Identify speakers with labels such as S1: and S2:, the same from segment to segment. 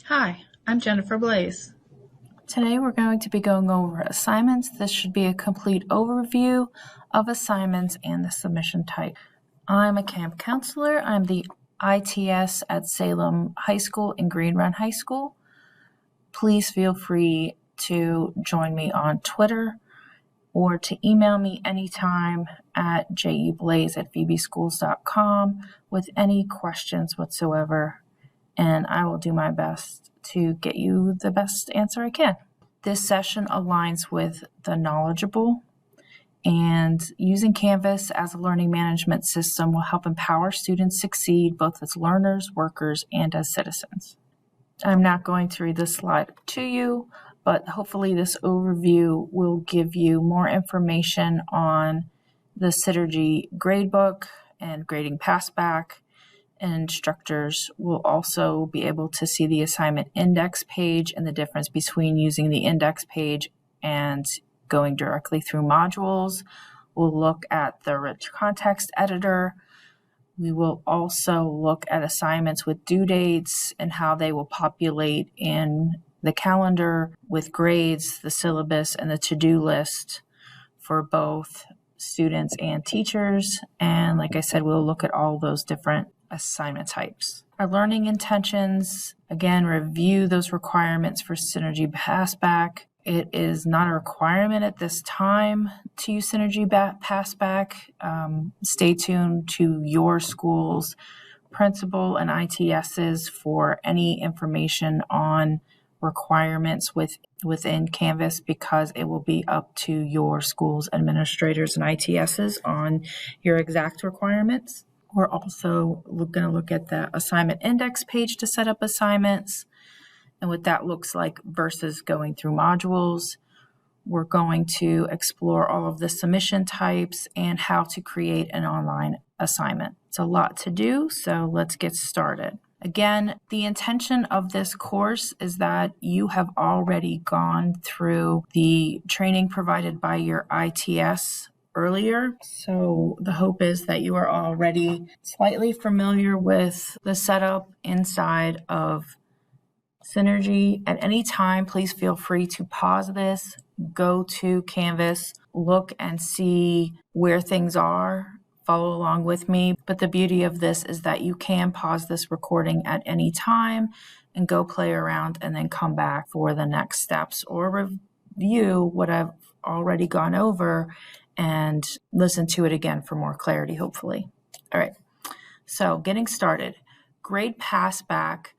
S1: Hi, I'm Jennifer Blaze.
S2: Today we're going to be going over assignments. This should be a complete overview of assignments and the submission type. I'm a camp counselor. I'm the ITS at Salem High School and Green Run High School. Please feel free to join me on Twitter or to email me anytime at jeblaze@vbschools.com with any questions whatsoever, and I will do my best to get you the best answer I can. This session aligns with the Knowledgeable, and using Canvas as a learning management system will help empower students succeed both as learners, workers, and as citizens. I'm not going to read this slide to you, but hopefully this overview will give you more information on the Synergy gradebook and grading passback. And instructors will also be able to see the assignment index page and the difference between using the index page and going directly through modules. We'll look at the rich context editor. We will also look at assignments with due dates and how they will populate in the calendar with grades, the syllabus, and the to-do list for both students and teachers. And like I said, we'll look at all those different assignment types. Our learning intentions, again, review those requirements for Synergy Passback. It is not a requirement at this time to use Synergy Passback. Stay tuned to your school's principal and ITSs for any information on requirements within Canvas, because it will be up to your school's administrators and ITSs on your exact requirements. We're also going to look at the assignment index page to set up assignments and what that looks like versus going through modules. We're going to explore all of the submission types and how to create an online assignment. It's a lot to do, so let's get started. Again, the intention of this course is that you have already gone through the training provided by your ITS earlier. So the hope is that you are already slightly familiar with the setup inside of Synergy. At any time, please feel free to pause this, go to Canvas, look and see where things are, follow along with me. But the beauty of this is that you can pause this recording at any time and go play around and then come back for the next steps or review what I've already gone over and listen to it again for more clarity, hopefully. All right, so getting started. Grade Passback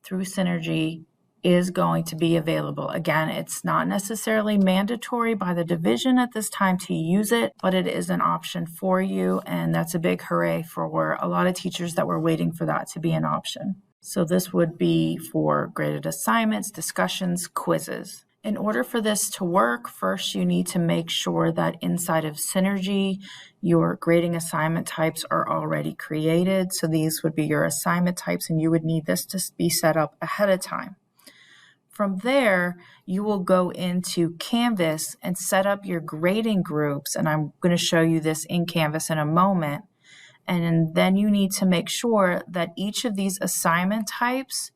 S2: through Synergy is going to be available. Again, it's not necessarily mandatory by the division at this time to use it, but it is an option for you, and that's a big hooray for a lot of teachers that were waiting for that to be an option. So this would be for graded assignments, discussions, quizzes. In order for this to work, first you need to make sure that inside of Synergy, your grading assignment types are already created. So these would be your assignment types, and you would need this to be set up ahead of time. From there, you will go into Canvas and set up your grading groups, and I'm going to show you this in Canvas in a moment. And then you need to make sure that each of these assignment types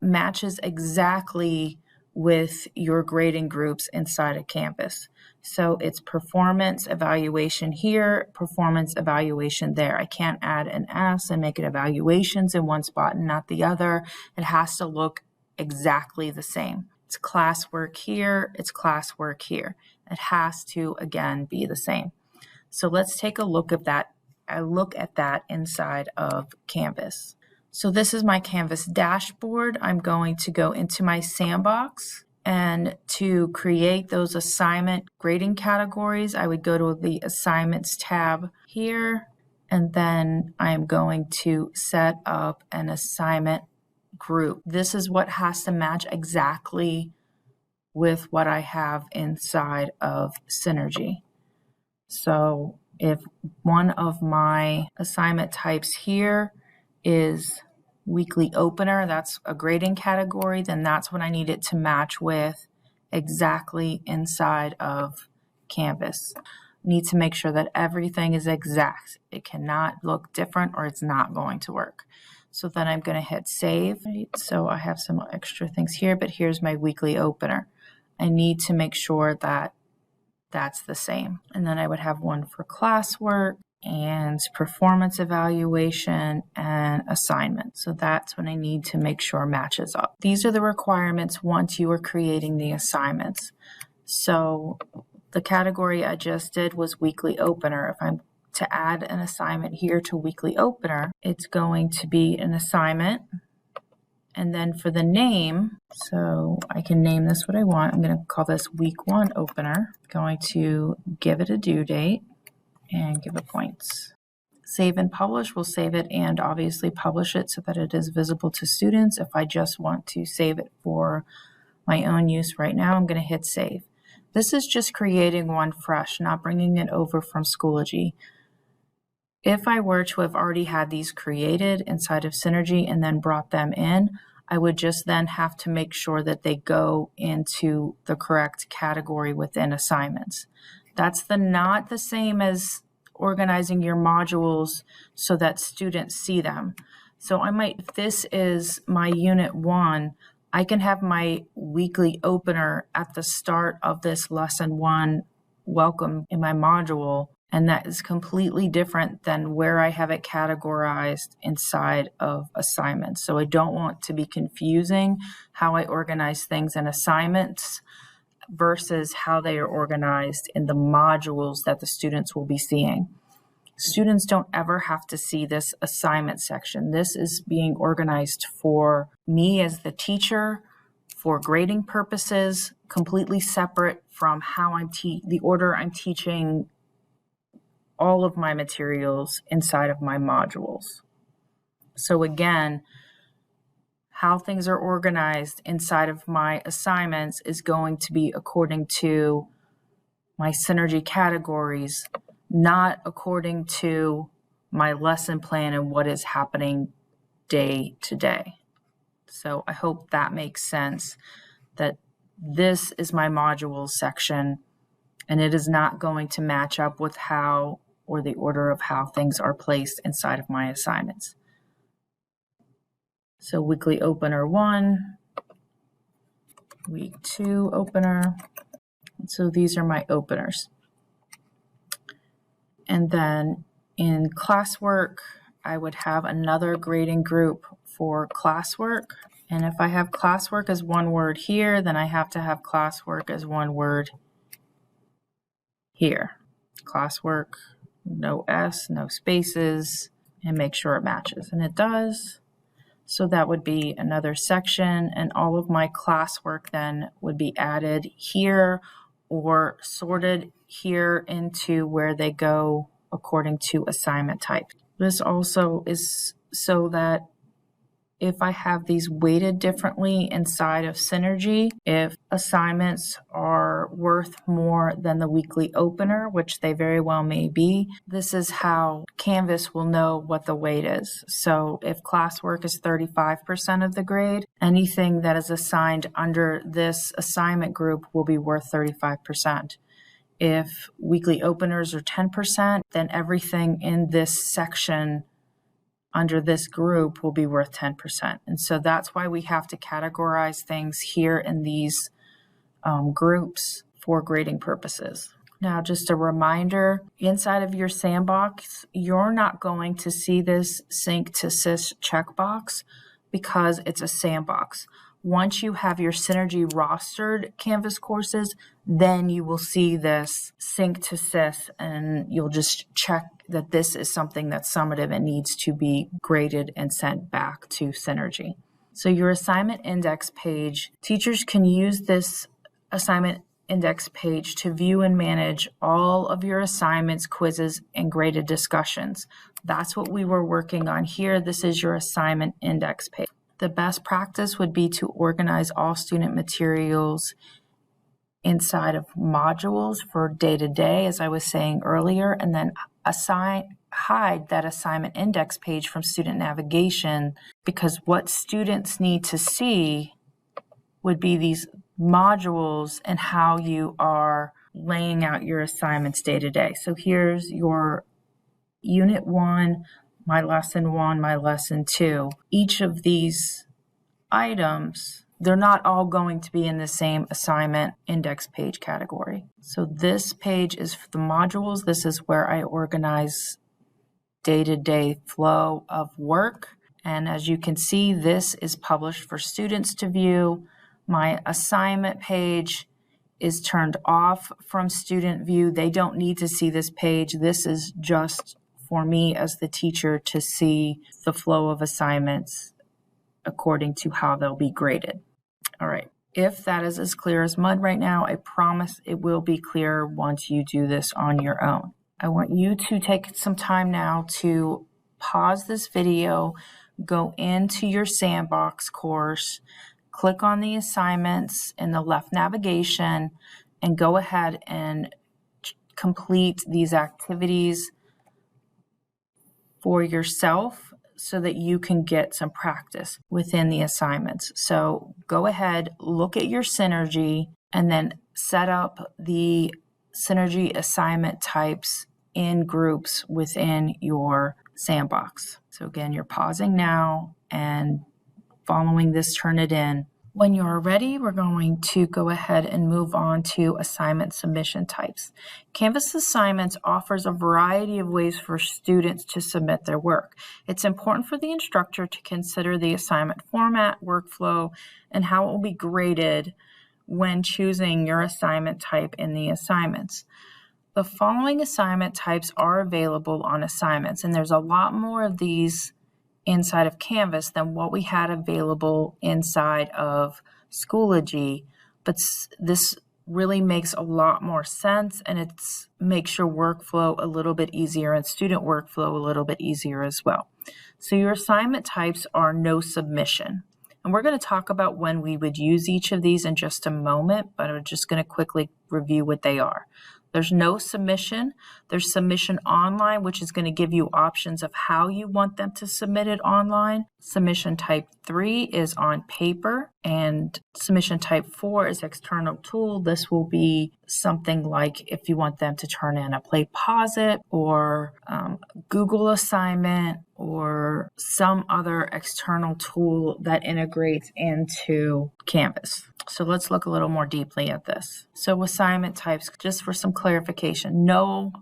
S2: matches exactly with your grading groups inside of Canvas. So it's performance evaluation here, performance evaluation there. I can't add an S and make it evaluations in one spot and not the other. It has to look exactly the same. It's classwork here, it's classwork here. It has to, again, be the same. So let's take a look at that inside of Canvas. So this is my Canvas dashboard. I'm going to go into my sandbox, and to create those assignment grading categories, I would go to the assignments tab here, and then I'm going to set up an assignment group. This is what has to match exactly with what I have inside of Synergy. So if one of my assignment types here is weekly opener, that's a grading category, then that's what I need it to match with exactly inside of Canvas. Need to make sure that everything is exact. It cannot look different or it's not going to work. So then I'm going to hit save. Right? So I have some extra things here, but here's my weekly opener. I need to make sure that that's the same. And then I would have one for classwork and performance evaluation and assignment. So that's what I need to make sure matches up. These are the requirements once you are creating the assignments. So the category I just did was weekly opener. If I'm to add an assignment here to weekly opener, it's going to be an assignment. And then for the name, so I can name this what I want. I'm going to call this week 1 opener. Going to give it a due date and give it points. Save and publish, we'll save it and obviously publish it so that it is visible to students. If I just want to save it for my own use right now, I'm going to hit save. This is just creating one fresh, not bringing it over from Schoology. If I were to have already had these created inside of Synergy and then brought them in, I would just then have to make sure that they go into the correct category within assignments. That's not the same as organizing your modules so that students see them. So if this is my unit 1, I can have my weekly opener at the start of this lesson 1 welcome in my module. And that is completely different than where I have it categorized inside of assignments. So I don't want to be confusing how I organize things in assignments versus how they are organized in the modules that the students will be seeing. Students don't ever have to see this assignment section. This is being organized for me as the teacher, for grading purposes, completely separate from how the order I'm teaching all of my materials inside of my modules. So again, how things are organized inside of my assignments is going to be according to my Synergy categories, not according to my lesson plan and what is happening day to day. So I hope that makes sense, that this is my modules section and it is not going to match up with how or the order of how things are placed inside of my assignments. So weekly opener 1, week 2 opener. So these are my openers. And then in classwork, I would have another grading group for classwork. And if I have classwork as one word here, then I have to have classwork as one word here. Classwork, no S, no spaces, and make sure it matches. And it does. So that would be another section, and all of my classwork then would be added here or sorted here into where they go according to assignment type. This also is so that if I have these weighted differently inside of Synergy, if assignments are worth more than the weekly opener, which they very well may be, this is how Canvas will know what the weight is. So if classwork is 35% of the grade, anything that is assigned under this assignment group will be worth 35%. If weekly openers are 10%, then everything in this section under this group will be worth 10%. And so that's why we have to categorize things here in these groups for grading purposes. Now, just a reminder, inside of your sandbox, you're not going to see this sync to SIS checkbox because it's a sandbox. Once you have your Synergy rostered Canvas courses, then you will see this sync to SIS and you'll just check that this is something that's summative and needs to be graded and sent back to Synergy. So your assignment index page, teachers can use this assignment index page to view and manage all of your assignments, quizzes, and graded discussions. That's what we were working on here. This is your assignment index page. The best practice would be to organize all student materials inside of modules for day-to-day, as I was saying earlier, and then hide that assignment index page from student navigation, because what students need to see would be these modules and how you are laying out your assignments day-to-day. So here's your Unit 1 my lesson 1, my lesson 2. Each of these items, they're not all going to be in the same assignment index page category. So this page is for the modules. This is where I organize day-to-day flow of work. And as you can see, this is published for students to view. My assignment page is turned off from student view. They don't need to see this page. This is just for me as the teacher to see the flow of assignments according to how they'll be graded. All right. If that is as clear as mud right now, I promise it will be clear once you do this on your own. I want you to take some time now to pause this video, go into your Sandbox course, click on the assignments in the left navigation, and go ahead and complete these activities for yourself so that you can get some practice within the assignments. So go ahead, look at your Synergy, and then set up the Synergy assignment types in groups within your Sandbox. So again, you're pausing now and following this Turnitin. When you're ready, we're going to go ahead and move on to assignment submission types. Canvas Assignments offers a variety of ways for students to submit their work. It's important for the instructor to consider the assignment format, workflow, and how it will be graded when choosing your assignment type in the assignments. The following assignment types are available on assignments, and there's a lot more of these inside of Canvas than what we had available inside of Schoology, but this really makes a lot more sense, and it makes your workflow a little bit easier and student workflow a little bit easier as well. So your assignment types are no submission, and we're going to talk about when we would use each of these in just a moment, but I'm just going to quickly review what they are. There's no submission. There's submission online, which is going to give you options of how you want them to submit it online. Submission type 3 is on paper, and submission type 4 is external tool. This will be something like if you want them to turn in a PlayPosit or Google assignment or some other external tool that integrates into Canvas. So let's look a little more deeply at this. So assignment types, just for some clarification, no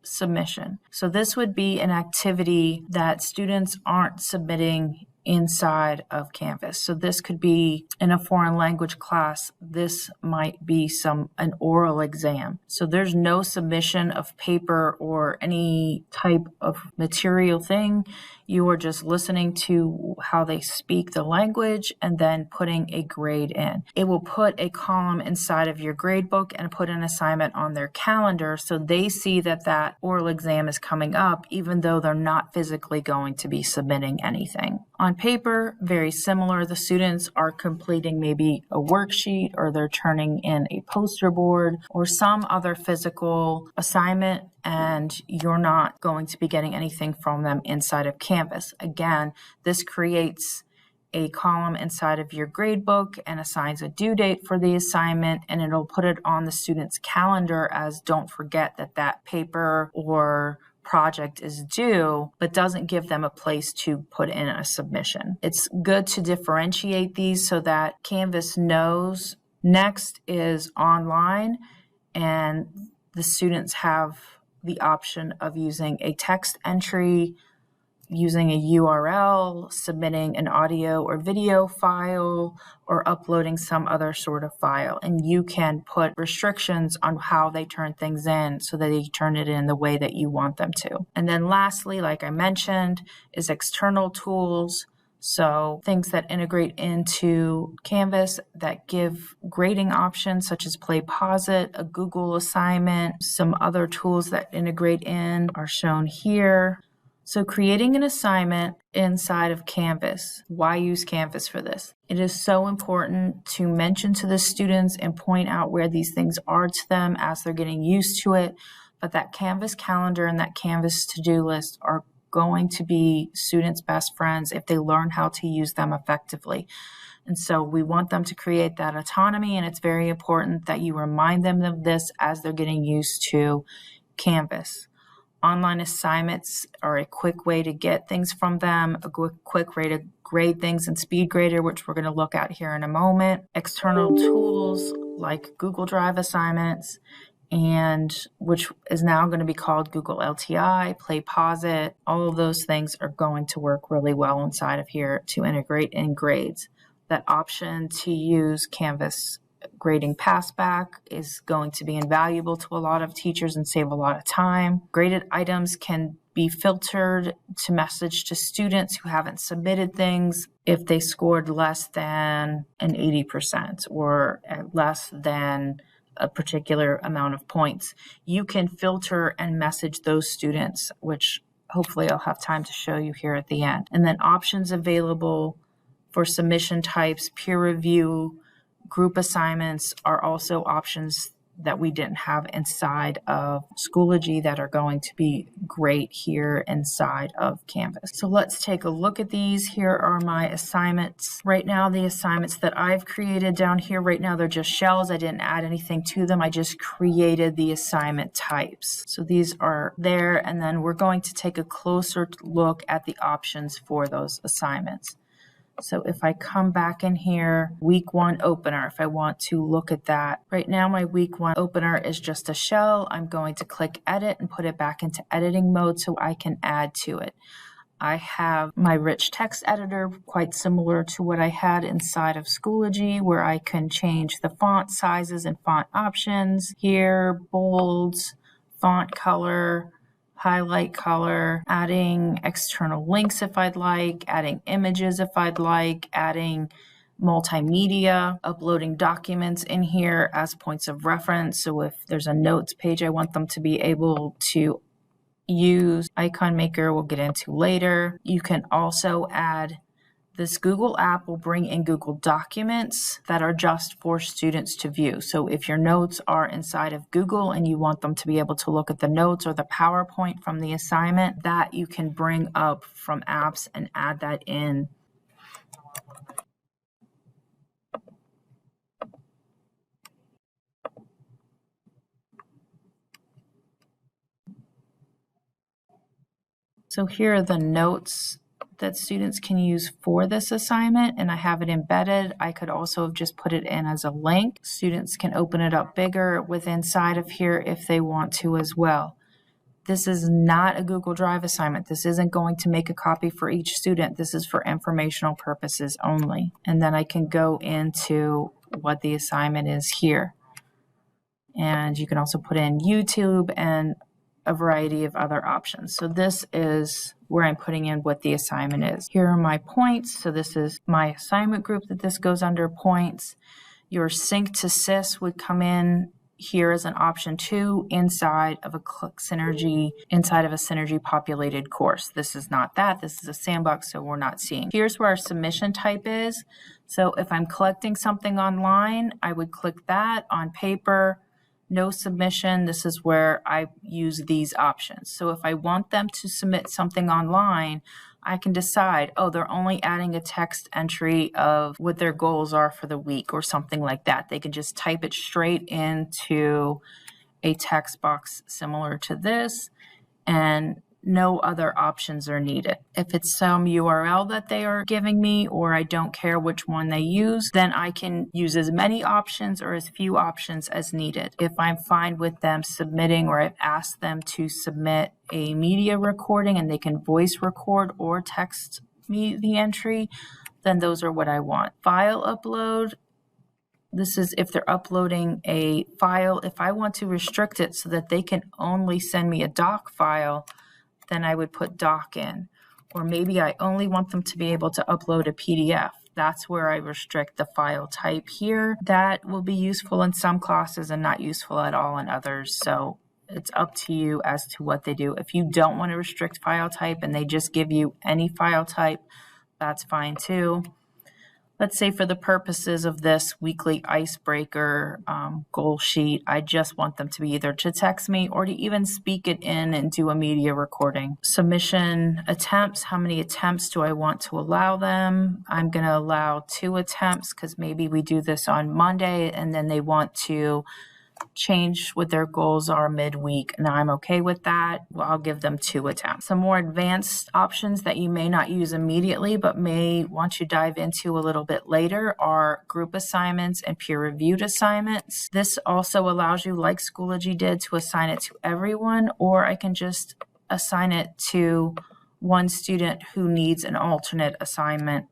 S2: submission. So this would be an activity that students aren't submitting inside of Canvas. So this could be in a foreign language class. This might be an oral exam. So there's no submission of paper or any type of material thing. You are just listening to how they speak the language and then putting a grade in. It will put a column inside of your grade book and put an assignment on their calendar so they see that that oral exam is coming up, even though they're not physically going to be submitting anything. On paper, very similar. The students are completing maybe a worksheet, or they're turning in a poster board or some other physical assignment, and you're not going to be getting anything from them inside of Canvas. Again, this creates a column inside of your gradebook and assigns a due date for the assignment, and it'll put it on the student's calendar as don't forget that that paper or project is due, but doesn't give them a place to put in a submission. It's good to differentiate these so that Canvas knows next is online, and the students have the option of using a text entry, using a URL, submitting an audio or video file, or uploading some other sort of file. And you can put restrictions on how they turn things in so that they turn it in the way that you want them to. And then lastly, like I mentioned, is external tools. So things that integrate into Canvas that give grading options such as PlayPosit, a Google assignment, some other tools that integrate in are shown here. So creating an assignment inside of Canvas, why use Canvas for this? It is so important to mention to the students and point out where these things are to them as they're getting used to it. But that Canvas calendar and that Canvas to-do list are going to be students' best friends if they learn how to use them effectively. And so we want them to create that autonomy, and it's very important that you remind them of this as they're getting used to Canvas. Online assignments are a quick way to get things from them, a quick way to grade things in SpeedGrader, which we're going to look at here in a moment. External tools like Google Drive assignments, and which is now going to be called Google LTI, PlayPosit. All of those things are going to work really well inside of here to integrate in grades. That option to use Canvas grading passback is going to be invaluable to a lot of teachers and save a lot of time. Graded items can be filtered to message to students who haven't submitted things if they scored less than an 80% or less than a particular amount of points. You can filter and message those students, which hopefully I'll have time to show you here at the end. And then options available for submission types, peer review, group assignments are also options that we didn't have inside of Schoology that are going to be great here inside of Canvas. So let's take a look at these. Here are my assignments. Right now, the assignments that I've created down here, right now they're just shells. I didn't add anything to them. I just created the assignment types. So these are there, and then we're going to take a closer look at the options for those assignments. So if I come back in here, week 1 opener, if I want to look at that. Right now, my week 1 opener is just a shell. I'm going to click edit and put it back into editing mode so I can add to it. I have my rich text editor, quite similar to what I had inside of Schoology, where I can change the font sizes and font options here, bolds, font color, highlight color, adding external links if I'd like, adding images if I'd like, adding multimedia, uploading documents in here as points of reference. So if there's a notes page I want them to be able to use, Icon Maker we'll get into later. You can also add this Google app will bring in Google Documents that are just for students to view. So if your notes are inside of Google and you want them to be able to look at the notes or the PowerPoint from the assignment, that you can bring up from apps and add that in. So here are the notes that students can use for this assignment, and I have it embedded. I could also have just put it in as a link. Students can open it up bigger with inside of here if they want to as well. This is not a Google Drive assignment. This isn't going to make a copy for each student. This is for informational purposes only. And then I can go into what the assignment is here. And you can also put in YouTube and a variety of other options. So this is where I'm putting in what the assignment is. Here are my points. So this is my assignment group that this goes under points. Your sync to SIS would come in here as an option 2 inside of a Synergy, inside of a Synergy populated course. This is not that. This is a sandbox, so we're not seeing. Here's where our submission type is. So if I'm collecting something online, I would click that. On paper, no submission, this is where I use these options. So if I want them to submit something online, I can decide, oh, they're only adding a text entry of what their goals are for the week or something like that. They can just type it straight into a text box similar to this, and no other options are needed. If it's some URL that they are giving me, or I don't care which one they use, then I can use as many options or as few options as needed. If I'm fine with them submitting, or I've asked them to submit a media recording and they can voice record or text me the entry, then those are what I want. File upload. This is if they're uploading a file. If I want to restrict it so that they can only send me a doc file, then I would put doc in. Or maybe I only want them to be able to upload a PDF. That's where I restrict the file type here. That will be useful in some classes and not useful at all in others. So it's up to you as to what they do. If you don't want to restrict file type and they just give you any file type, that's fine too. Let's say for the purposes of this weekly icebreaker goal sheet, I just want them to be either to text me or to even speak it in and do a media recording. Submission attempts, how many attempts do I want to allow them? I'm going to allow 2 attempts because maybe we do this on Monday and then they want to change what their goals are midweek, and I'm okay with that. Well, I'll give them 2 attempts. Some more advanced options that you may not use immediately but may want to dive into a little bit later are group assignments and peer-reviewed assignments. This also allows you, like Schoology did, to assign it to everyone, or I can just assign it to one student who needs an alternate assignment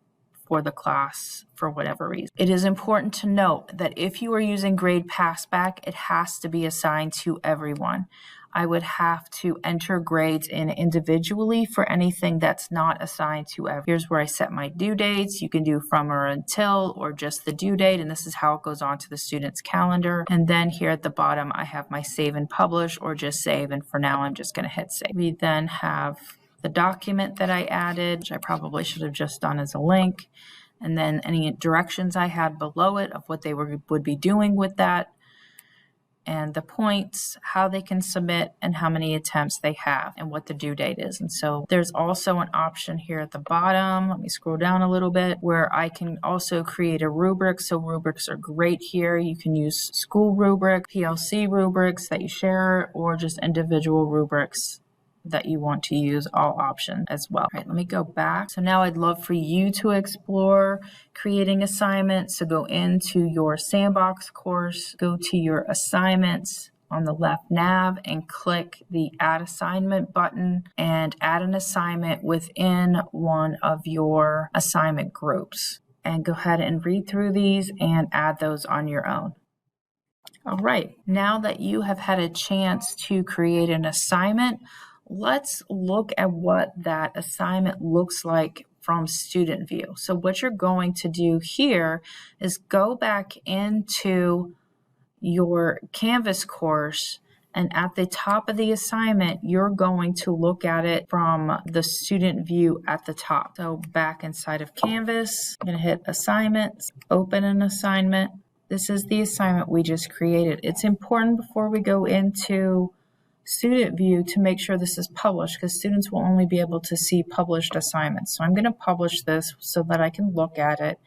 S2: for the class for whatever reason. It is important to note that if you are using Grade Passback, it has to be assigned to everyone. I would have to enter grades in individually for anything that's not assigned to everyone. Here's where I set my due dates. You can do from or until or just the due date, and this is how it goes on to the student's calendar. And then here at the bottom, I have my save and publish or just save, and for now I'm just going to hit save. We then have the document that I added, which I probably should have just done as a link, and then any directions I had below it of what they would be doing with that, and the points, how they can submit, and how many attempts they have, and what the due date is. And so there's also an option here at the bottom. Let me scroll down a little bit, where I can also create a rubric. So rubrics are great here. You can use school rubric, PLC rubrics that you share, or just individual rubrics that you want to use, all options as well. All right, let me go back. So now I'd love for you to explore creating assignments. So go into your Sandbox course, go to your assignments on the left nav and click the Add Assignment button and add an assignment within one of your assignment groups. And go ahead and read through these and add those on your own. All right, now that you have had a chance to create an assignment, let's look at what that assignment looks like from student view. So what you're going to do here is go back into your Canvas course, and at the top of the assignment, you're going to look at it from the student view at the top. So back inside of Canvas, I'm going to hit Assignments, open an assignment. This is the assignment we just created. It's important before we go into student view to make sure this is published, because students will only be able to see published assignments. So I'm going to publish this so that I can look at it.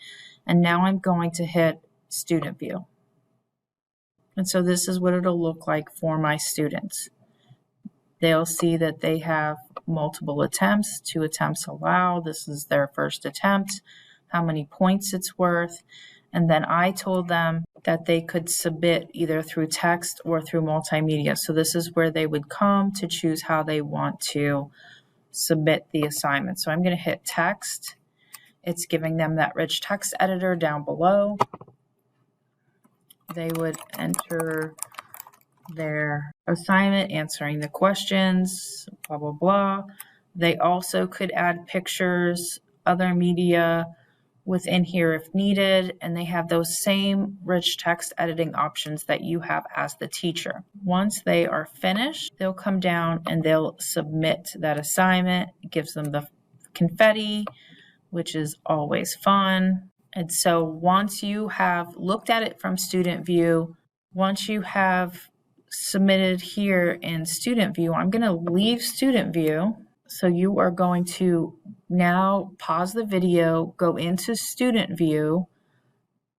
S2: And now I'm going to hit student view. And so this is what it'll look like for my students. They'll see that they have multiple attempts, 2 attempts allowed. This is their first attempt, how many points it's worth. And then I told them that they could submit either through text or through multimedia. So this is where they would come to choose how they want to submit the assignment. So I'm going to hit text. It's giving them that rich text editor down below. They would enter their assignment, answering the questions, blah, blah, blah. They also could add pictures, other media within here if needed, and they have those same rich text editing options that you have as the teacher. Once they are finished, they'll come down and they'll submit that assignment. It gives them the confetti, which is always fun. And so once you have looked at it from student view, once you have submitted here in student view, I'm going to leave student view. So you are going to now pause the video, go into student view,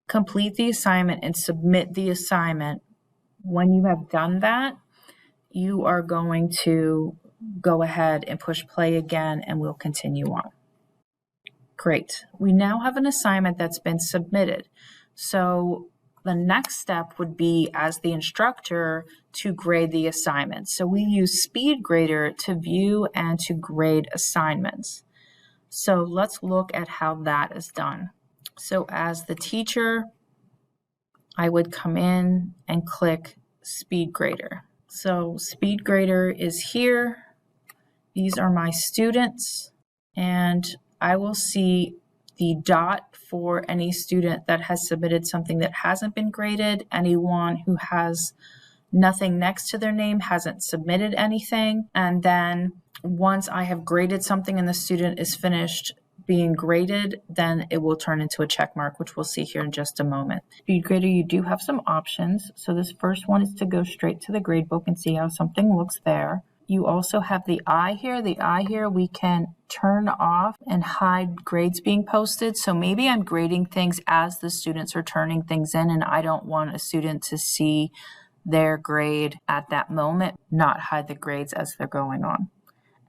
S2: complete the assignment, and submit the assignment. When you have done that, you are going to go ahead and push play again, and we'll continue on. Great. We now have an assignment that's been submitted. So the next step would be, as the instructor, to grade the assignment. So we use SpeedGrader to view and to grade assignments. So let's look at how that is done. So as the teacher, I would come in and click SpeedGrader. So SpeedGrader is here. These are my students, and I will see the dot for any student that has submitted something that hasn't been graded. Anyone who has nothing next to their name hasn't submitted anything. And then once I have graded something and the student is finished being graded, then it will turn into a check mark, which we'll see here in just a moment. SpeedGrader, you do have some options. So this first one is to go straight to the gradebook and see how something looks there. You also have the eye here. The eye here, we can turn off and hide grades being posted. So maybe I'm grading things as the students are turning things in, and I don't want a student to see their grade at that moment, not hide the grades as they're going on.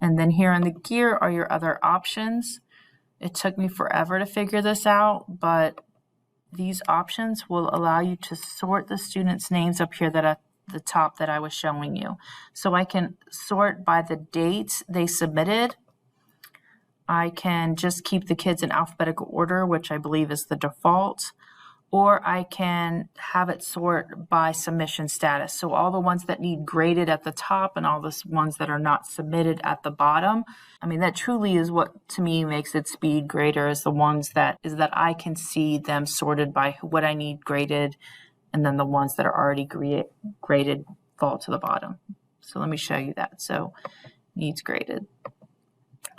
S2: And then here on the gear are your other options. It took me forever to figure this out, but these options will allow you to sort the students' names up here that at the top that I was showing you. So I can sort by the dates they submitted. I can just keep the kids in alphabetical order, which I believe is the default, or I can have it sort by submission status. So all the ones that need graded at the top and all the ones that are not submitted at the bottom. I mean, that truly is what to me makes it SpeedGrader, is the ones that I can see them sorted by what I need graded, and then the ones that are already graded fall to the bottom. So let me show you that. So needs graded.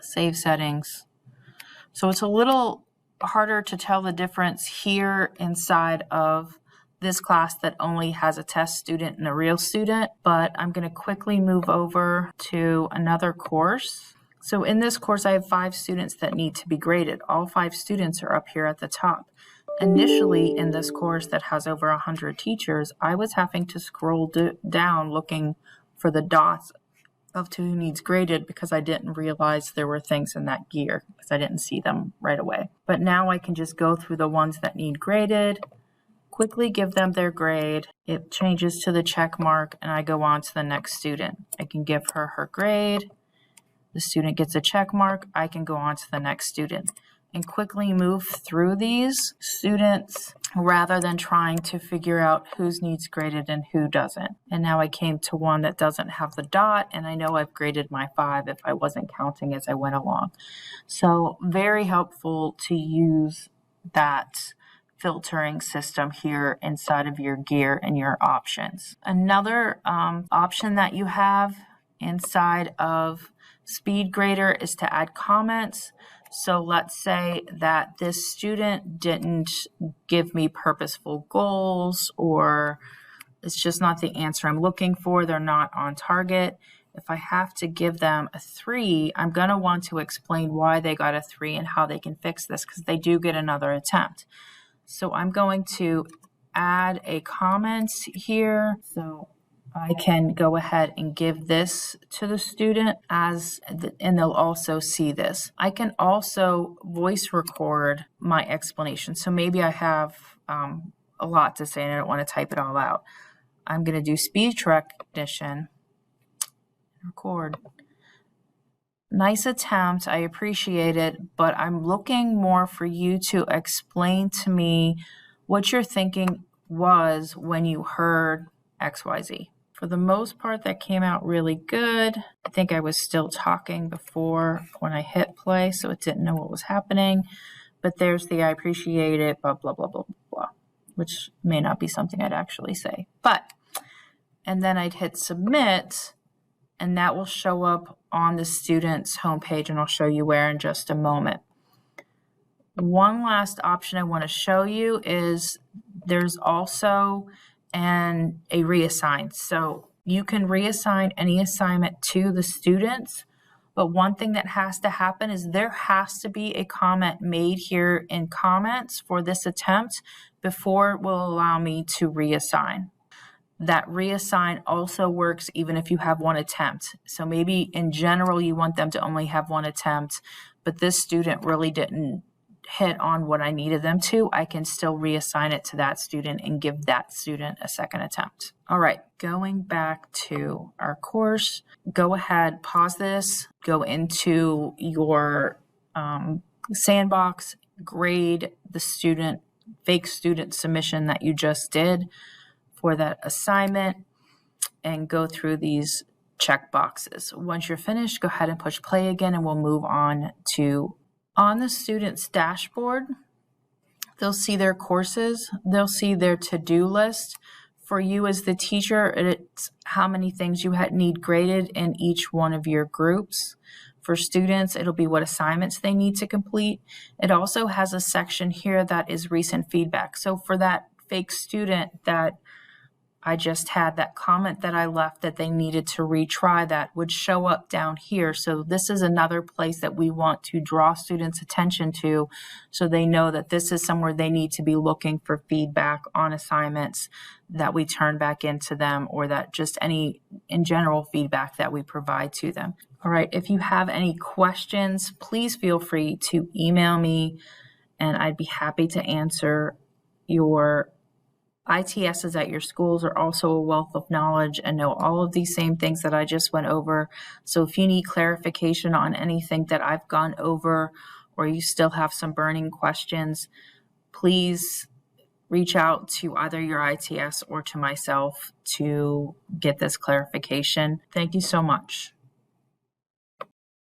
S2: Save settings. So it's a little harder to tell the difference here inside of this class that only has a test student and a real student, but I'm going to quickly move over to another course. So in this course, I have 5 students that need to be graded. All 5 students are up here at the top. Initially, in this course that has over 100 teachers, I was having to scroll down looking for the dots of to who needs graded because I didn't realize there were things in that gear because I didn't see them right away. But now I can just go through the ones that need graded, quickly give them their grade. It changes to the check mark and I go on to the next student. I can give her her grade. The student gets a check mark. I can go on to the next student and quickly move through these students rather than trying to figure out whose needs graded and who doesn't. And now I came to one that doesn't have the dot, and I know I've graded my 5 if I wasn't counting as I went along. So very helpful to use that filtering system here inside of your gear and your options. Another option that you have inside of SpeedGrader is to add comments. So let's say that this student didn't give me purposeful goals, or it's just not the answer I'm looking for. They're not on target. If I have to give them a 3, I'm going to want to explain why they got a 3 and how they can fix this because they do get another attempt. So I'm going to add a comment here. So I can go ahead and give this to the student and they'll also see this. I can also voice record my explanation. So maybe I have a lot to say and I don't want to type it all out. I'm going to do speech recognition, record. Nice attempt. I appreciate it, but I'm looking more for you to explain to me what your thinking was when you heard XYZ. For the most part, that came out really good. I think I was still talking before when I hit play, so it didn't know what was happening. But there's the I appreciate it, blah, blah, blah, blah, blah, which may not be something I'd actually say. And then I'd hit submit, and that will show up on the student's homepage, and I'll show you where in just a moment. One last option I want to show you is there's also a reassign. So you can reassign any assignment to the students, but one thing that has to happen is there has to be a comment made here in comments for this attempt before it will allow me to reassign. That reassign also works even if you have 1 attempt. So maybe in general you want them to only have 1 attempt, but this student really didn't hit on what I needed them to. I can still reassign it to that student and give that student a 2nd attempt. All right, going back to our course, go ahead, pause this, go into your sandbox, grade the fake student submission that you just did for that assignment, and go through these check boxes. Once you're finished, go ahead and push play again, and we'll move on the student's dashboard. They'll see their courses, they'll see their to-do list. For you as the teacher, it's how many things you need graded in each one of your groups. For students, it'll be what assignments they need to complete. It also has a section here that is recent feedback. So for that fake student that I just had that comment that I left that they needed to retry that would show up down here. So this is another place that we want to draw students' attention to so they know that this is somewhere they need to be looking for feedback on assignments that we turn back into them, or that just any in general feedback that we provide to them. All right, if you have any questions, please feel free to email me and I'd be happy to answer. Your ITSs at your schools are also a wealth of knowledge and know all of these same things that I just went over. So if you need clarification on anything that I've gone over, or you still have some burning questions, please reach out to either your ITS or to myself to get this clarification. Thank you so much.